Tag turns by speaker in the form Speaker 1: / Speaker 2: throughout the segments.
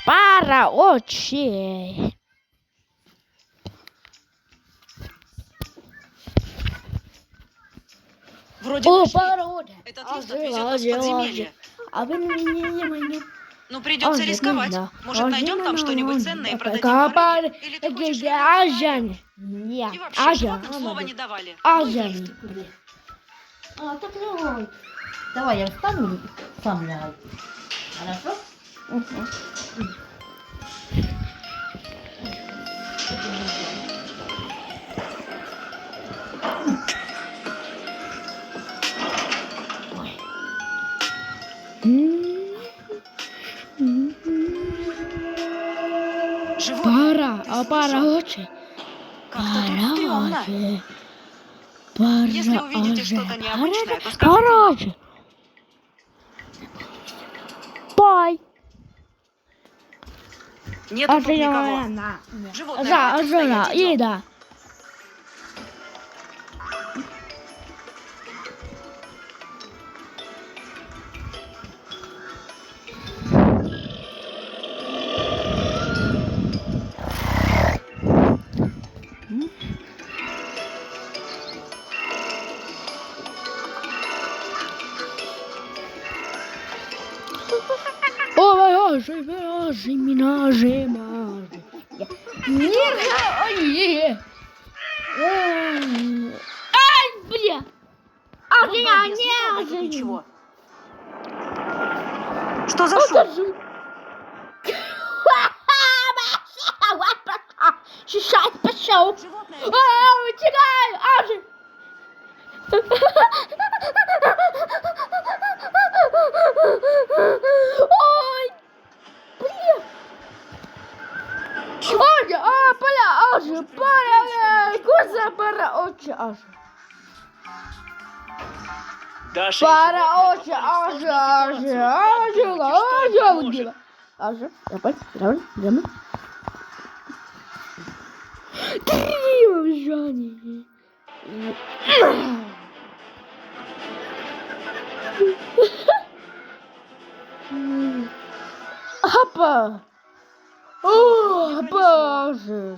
Speaker 1: Пара очей.
Speaker 2: Вроде
Speaker 1: О,
Speaker 2: нашли.
Speaker 1: пара очей.
Speaker 2: Этот лифт отвезет нас в подземелье. Ну, придется рисковать. Может, найдем там что-нибудь ценное и продадим барыге? Или ты хочешь вернуть барыгу? И вообще, животным слова не давали.
Speaker 3: Так лягай. Давай, я встану и сам лягай. Хорошо?
Speaker 2: Животное, ты
Speaker 1: Пара
Speaker 2: слышал?
Speaker 1: очей.
Speaker 2: Как-то тут стрёмно.
Speaker 1: Пара
Speaker 2: Если увидите что-то необычное, то скажите.
Speaker 1: Пара очей. Бай.
Speaker 2: Нет тут никого. Животное хочет стоять, идём.
Speaker 1: Ида. Минажи. Ай, бля.
Speaker 2: Вот балбес, не трогай тут ничего. Что за шум?
Speaker 1: Шишать пошел.
Speaker 2: Животное
Speaker 1: Утекай, Ажи. Ой, блин. Ажи, куда пара очи, Ажи.
Speaker 2: Даша,
Speaker 1: Пара очи,
Speaker 2: животное
Speaker 1: Ажи, давай, прямо. Жанни. Опа! О, боже!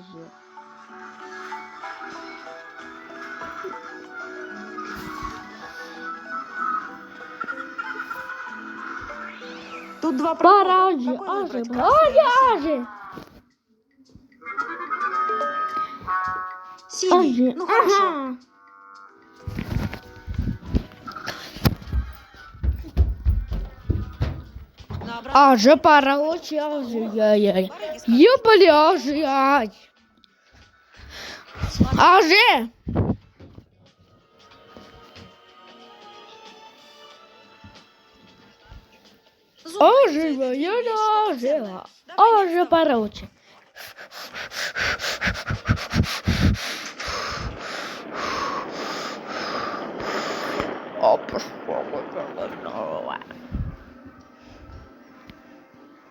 Speaker 2: Тут два прохода.
Speaker 1: Паражи,
Speaker 2: Какой
Speaker 1: Ажи,
Speaker 2: выбрать? Красный или
Speaker 1: Ажи!
Speaker 2: синий? Ну хорошо. На обратном
Speaker 1: Ажи, пара очи, Ажи, яй-яй. Ёбали, Ажи, ай. Ажи! Ажи, я жила. Ажи, пара очи.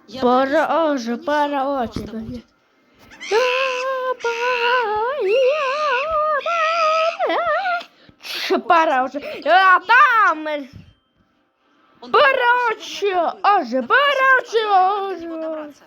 Speaker 2: Я
Speaker 1: Пара
Speaker 2: так и
Speaker 1: очи,
Speaker 2: знала,
Speaker 1: пара
Speaker 2: что не
Speaker 1: очи.
Speaker 2: всё так просто будет.
Speaker 1: Пара очи. А там...
Speaker 2: Он
Speaker 1: Пара
Speaker 2: пытался
Speaker 1: очи,
Speaker 2: сегодня
Speaker 1: Ажи,
Speaker 2: такой.
Speaker 1: пара
Speaker 2: Как ты сидела, как до него
Speaker 1: очи.
Speaker 2: добраться?